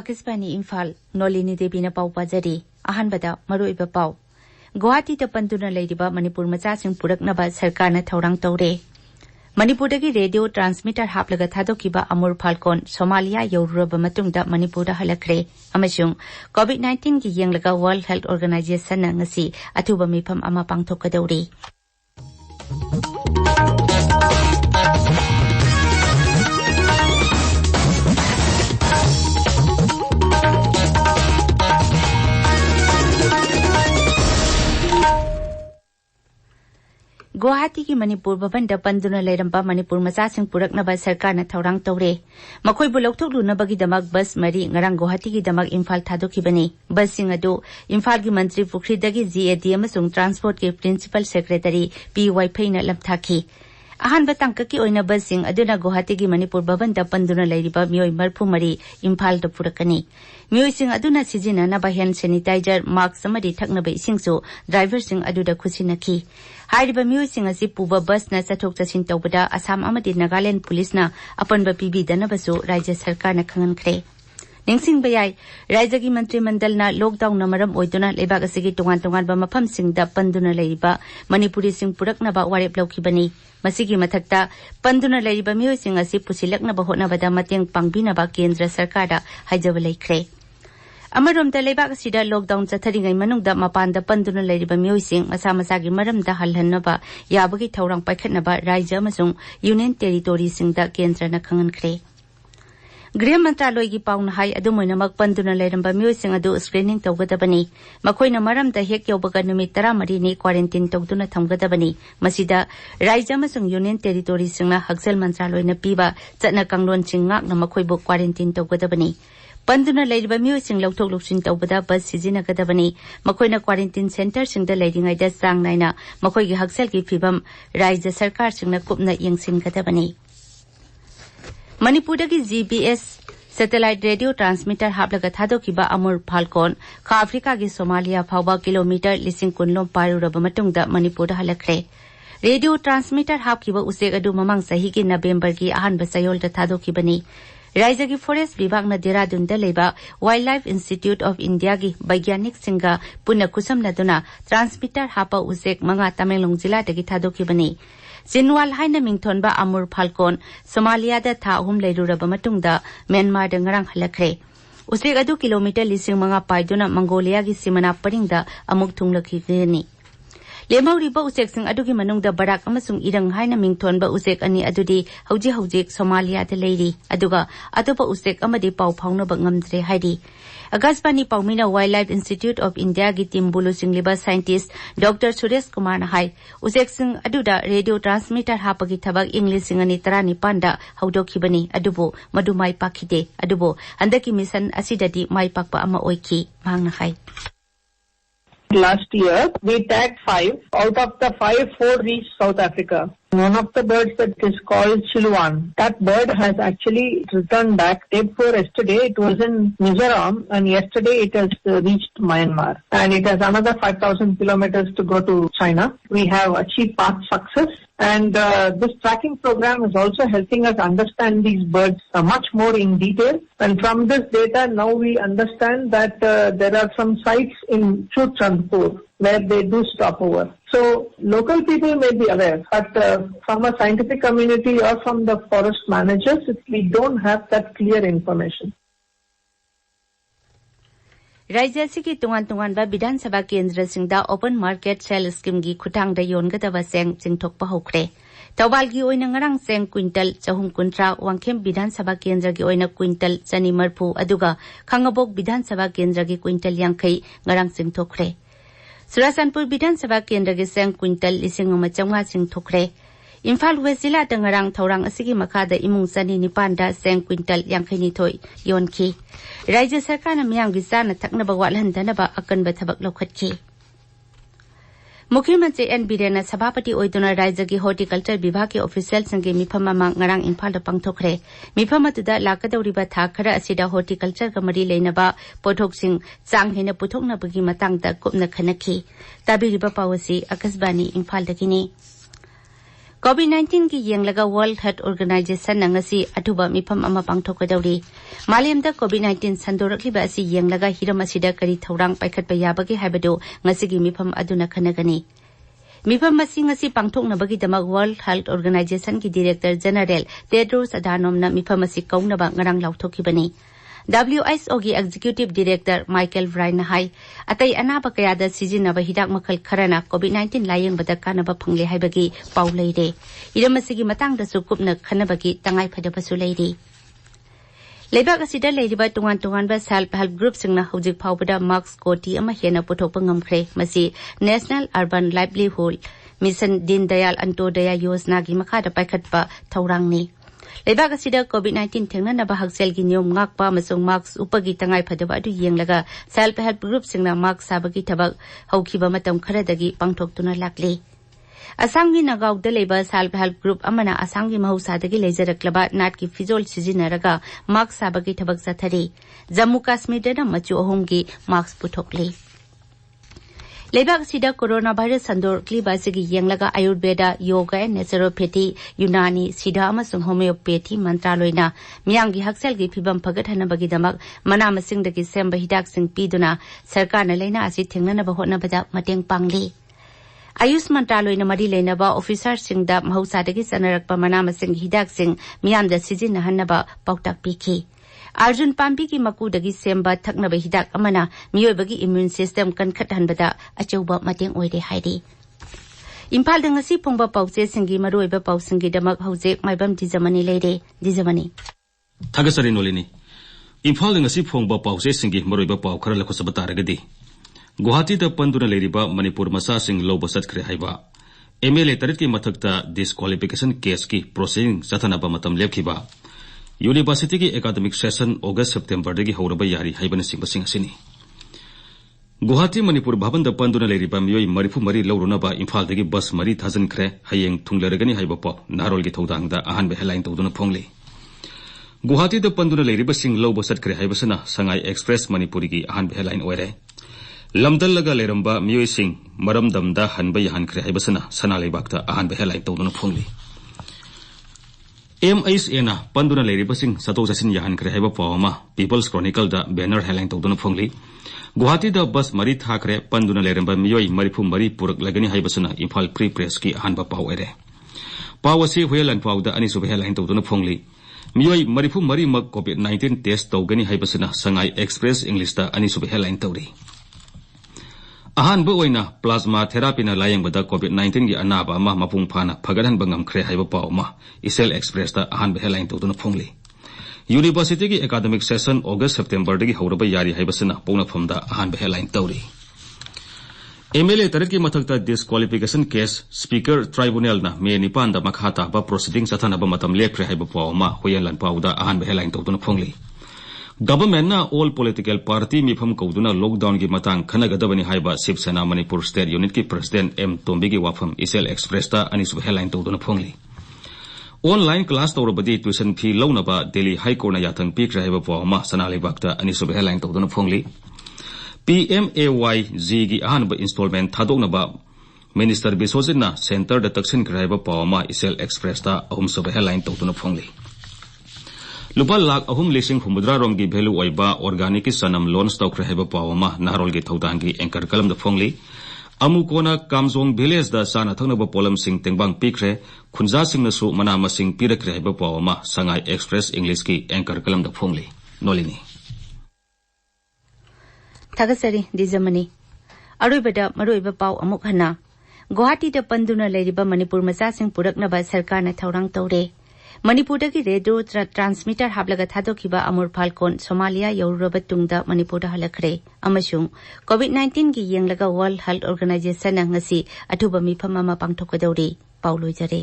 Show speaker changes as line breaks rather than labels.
आकाशवाणी इम्फाल नोलिनी देवी पाउ पाजरी अहनबदा मरुइबा पाउ गुवाहाटी पंदुना लेरिबा मणिपुर मचासिंग पुरकनबा सरकारना थौरांग तौरे मणिपुरदगी रेडियो ट्रांसमीटर हापलगा थादोकिबा अमूर फाल्कोन सोमालिया यौरुरबा मतुंगदा मणिपुरदा हलखरे अमसुंग कोविड-19 की येंगलगा वर्ल्ड हेल्थ ऑर्गेनाइजेशन ना ngasi अथुबा मिफम अमा पांगथोकदौरी गुवाहाटी की मणिपुर भवन पंदुना लेरंबा मणिपुर मचासिंग पुरकनबा सरकारना थौरांग तौरे मखोइबु लौथोकलुनबगीदमक बस मरी ngarang गुवाहाटी की दमक इम्फाल थादोखिबनी बससिंग अदु इम्फाल की मंत्री पुखरीदगी जीएडी अमसुंग ट्रांसपोर्ट के प्रिंसिपल सेक्रेटरी पी वाइफैना लमथाखी अहानबा तांककी ओइना बससिंग अदुना गुवाहाटी की मणिपुर भवन पंदुना लेरिबा मियोय मरफु मरी इम्फाल द पुरकनी मियोयसिंग अदुना सिजिननबा हैंड सैनिटाइजर मास्क समरी थकनबा इसिंगसु ड्राइवरसिंग अदुदा खुसिनखी हाइरिबा मियोयसिंग असि पुबा बसना चथोक चसिन तौबदा असम अमदि नागालैंड पुलिसना अपनबा पीबीदनबसु राज्य सरकारना खंगनखरे निंगसिंग बयाई राज्य की मंत्रिमंडलना लॉकडाउन मरम ओइदुना लेबाक असि तोंगान तोंगानबा मफमसिंगदा पंदुना लेरिबा मणिपुरी सिंग पुरकनबा वारेप लौखिबनी मसिगी मथक्ता पंदुना लेरिबा मियोयसिंग असि पुसिलकनबा होटनबदा मतेंग पांगबिनबा केंद्र सरकारदा हाइजब लैखरे अमरोमदा लेबाक सिदा लॉकडाउन चथरिङै मनुङदा मपानदा पंदुना लेरिबा मियोयसिंग मसा मसागी मरमदा हलहन्नबा याबगी थौरांग पाइखटनबा राज्य अमसुंग यूनियन टेरिटोरीसिंगदा केंद्रना खंगनखरे गृह मंत्रालय की पाउना हाई अदुमोइनमक पंदुना लेरंबा मियोयसिंग अदु स्क्रीनिंग तौगदबनी मखोइना मरमदा हेक यौबगा नुमित 13 नि क्वारंटाइन तौदुना थमगदबनी मसिदा राज्य अमसुंग यूनियन टेरिटोरीसिंगना हक्सेल मंत्रालयना पीबा चतना कांगलोनसिंग ngakna मखोइबु क्वारंटाइन तौगदबनी पंदुना लेरिबा मियोयसिंग लौथोक लौसिन तौबदा बस सिजिनगदबनी मखोइना क्वारंटाइन सेंटर सिंगदा लेरिङैदा चांग नाइना मखोइगी हक्सेल की फिबम राज्य सरकार सिंगना कुपना यंगसिनगदबनी मणिपुरदगी जीबीएस सैटेलाइट रेडियो ट्रांसमीटर हापलगा थादोकिबा अमूर फाल्कोन खा अफ्रीका की सोमालिया फाउबा किलोमीटर 10 लोम पारुरबा मतुंगदा मणिपुरदा हलखरे रेडियो ट्रांसमीटर हापकिबा उसेक अदु ममंग सही की नवेंबर की अहानबा सयोलदा थादोकिबनी राज्य की फॉरेस्ट विभाग न देहरादून लेबा wild life Institute of India की वैज्ञानिक सिंगा पुनः खुसमनदुना ट्रांसमीटर हापा उसेक मंगा तमेंगलोंग जिलादगी थादोकिबनी जिनवाल हाइना मिंथोनबा अमूर फाल्कोन सोमालियादा था अहुम लेरुरबा मतुंगदा म्यांमारदा ngarang हलखरे उसेक अदु किलोमीटर 5,000 पाइदुना मंगोलिया की सीमाना परिंगदा अमुक थुंगलखिगनी लेमौरिबा उसेकसिंग अदुगी मनुंगदा बराक अमसुंग इरंग हाइना मिंथोनबा उसेक अनि अदुदी हौजी सोमालियादा लेरी अदुगा अतोपा उसेक अमदि पाउ फाउनबा ngamdre हाइदी आकाशवाणी पाउमिना Wildlife Institute of India की टीम बुलुसिंग लिबा साइंटिस्ट डॉक्टर सुरेश कुमार ना हाई उसेकसिंग अदुदा रेडियो ट्रांसमीटर हापगी थबक इंग्लिश सिंगनी 19 दा हौदोखिबनी अदुबो मदु माइ पाखिदे अदुबो हंदकी मिशन असिददी माइ पाकपा अमा ओइखी मांगना high
Last year, we tagged 5. Out of the 5, 4 reached South Africa. One of the birds that is called Chilwan. That bird has actually returned back. Day before yesterday, it was in Mizoram, and yesterday it has reached Myanmar. And it has another 5,000 kilometers to go to China. We have achieved path success. And this tracking program is also helping us understand these birds much more in detail. And from this data, now we understand that there are some sites in Chutchandpur where they do stop over. So local people may be aware, but from a scientific community or from the forest managers, we don't have that clear information.
राज्य की तुंगान विधानसभा केंद्र सिंगदा open market cell scheme की खुटांग योनगदबा सेंग चिंथोकपा होख्रे तौबाल की ओइना ngarang Seng quintal 450 Wangkhem विधानसभा केंद्र की ओइना quintal 240 अदुगा खंगबोक विधानसभा केंद्र की quintal 50 ngarang चिंथोख्रे सुरासनपुर विधानसभा केंद्र की सेंग क्विंटल 1,500 चिंथोख्रे इम्फाल वेस्ट जिला नgarang थौरांग असिगी मखादा इमुंग 9 दा सेंग क्विंटल 52 योनखी राज्य सरकार न मियांगी चाना थकनबा वालहनदनबा अकनबा थबक लौखटखी मुख्यमंत्री एन बीरेन सभापति ओइदुना राज्य की हॉर्टिकल्चर विभाग के ऑफिशियल संगे मिफम अमा ngarang इम्फाल दा पांगथोखरे मिफम अतुदा लाकदौरिबा था खरा असिदा हॉर्टिकल्चर का मरी लेनबा पोथोकसिंग चांग हेना पुथोकनबगी मतंगदा कुपना खनखी ताबिरिबा पावसी आकाशवाणी इम्फाल दगिनी COVID-19 की yenglaka World Health Organization na ngasi atuba mifam ama pangthokadawri malemda COVID-19 sandorakliba asi yenglaka hiram asida kari thaurang paikhatpa yabagi haibado ngasigi mifam aduna khanagani mifam asi ngasi pangthoknabagi damak World Health Organization ki Director General Tedros Adhanom na mifam asi kaunaba ngarang lauthokibani WHO की Executive Director Michael Ryan hai atai anaba kayada sizinaba hidak makhal kharana COVID-19 layeng bada kanaba phangle haibagi pau leire iramasigi matangda su kupna khanabagi tangai phadabasu leire leibak asida leiriba tungan ba self help group singna hojik phawbada marks koti ama hena puthokpa ngamkhre masi National Urban Livelihood Mission Din Dayal Antodoya Yojana gi makhada paikhatpa thaurangni leibak asida COVID-19 thengnanaba haksel gi niyom ngakpa amasung marks upagi tangai phadaba adu yenglaga self help group singna marks sabagi thabak haukiba matam kharadagi pangthoktuna lakli asanggi nagaudda leiba self help group amana asanggi mahausadagi leijaraklaba nat ki fizol sizinaraga marks sabagi thabak sathari Jammu Kashmir da machu ahumgi marks puthokli leibak sida coronavirus sandorkliba sigi yenglaga ayurveda yoga and naturopathy Unani sida amasung homeopathy mantraloina miyanggi haksel gi phibam phagathanabagi damak mana masingdagi semba hidak sing piduna sarkarna leina asi thengnanaba hotnabada mateng pangli Ayush mantraloina mari leinaba officer singda mahausadagi sanarakpa mana masing hidak sing miyamda sizinnahanaba pautak pikhi Arjun Pampi ki makudagi semba thaknaba hidak amana miyoibagi immune system kankhathanbada achauba mateng oide haidi Imphal dangasi pongba pause singi maroiba pausingi damak haujek maibam dijamani leire dijamani
Thagasari nolini Imphal dangasi pongba pause singi maroiba pau khara lakhosaba taragadi Guwahati da panduna leiriba Manipur masa sing loba satkre haiba MLA tarit ki mathakta disqualification case ki proceeding sathanaba matam lepkhiba University की academic session August September dagi horaba yari haibana singbasing asini Guwahati Manipur Bhavan da panduna leiriba miyoi marifu mari laurunaba Imphal dagi bus mari thajan khre hayeng thunglaragani haiba paw narol gi thodangda ahanba headline tawduna phongli Guwahati da panduna leiriba sing loba satkre haibasana Sangai Express Manipuri gi ahanba headline oire lamdal laga leramba miyoi sing maramdamda hanba yahan khre haibasana sana leibakta ahanba headline tawduna phongli MHA na panduna leiribasing sato jasin yahan kre haiba pawama People's Chronicle da banner headline tawduna phongli Guwahati da bus mari thakre panduna leiramba miyoi marifu mari purak lagani haibasana Imphal Free Press ki ahanba paw ere pawasi huelan pawda ani sub headline tawduna phongli miyoi marifu mari mak COVID-19 test tawgani haibasana Sangai Express English da ani sub headline tawri ahanba oina plasma therapy na layengbada COVID-19 gi anaba ma mapung phana phagadan bangam khre haiba pawma Isel Express da ahanba headline tawduna phongli University ki academic session August September dagi horaba yari haibasana pawna phamda ahanba headline tawri MLA tarit ki mathakta disqualification case speaker tribunal na me nipan da makhata ba proceeding sathanaba matam lekhre haiba pawma hoyanlan pawda ahanba headline tawduna phongli Government na all political party mifam kauduna lockdown gi matang khanagadabani haiba Shiv Sena Manipur State Unit ki President M Tombi gi wafam Isel Express ta ani sub headline tawduna phongli Online class tawrabadi tuition fee launaba Delhi High Court na yathang pik rahaiba pawma sanalai bakta ani sub headline tawduna phongli PMAYG gi ahanba installment thadoknaba Minister Biswajit na center da taksin kraiba pawma Isel Express ta ahum sub headline tawduna phongli Lupa lak ahum lising humudra romgi value oiba organic sanam loans tau kraheba pawama naharol gi thaudangi anchor kalam da phongli amukona kamzong village da sana thangnaba polam sing tengbang pikre khunja sing na su manama sing pirak kraheba pawama Sangai Express English ki anchor kalam da phongli nolini
Thagasari dijamani aroibada maroiba paw amuk hana Guwahati da panduna leiriba Manipur macha sing puraknaba sarkarna thaurang tawre Manipur dagi radio transmitter hablaga thadokhiba amur falcon Somalia yauraba tungda Manipur da halakre amasung COVID-19 gi yenglaga World Health Organization na ngasi athuba mifam ama pangthokadawri pauloi jare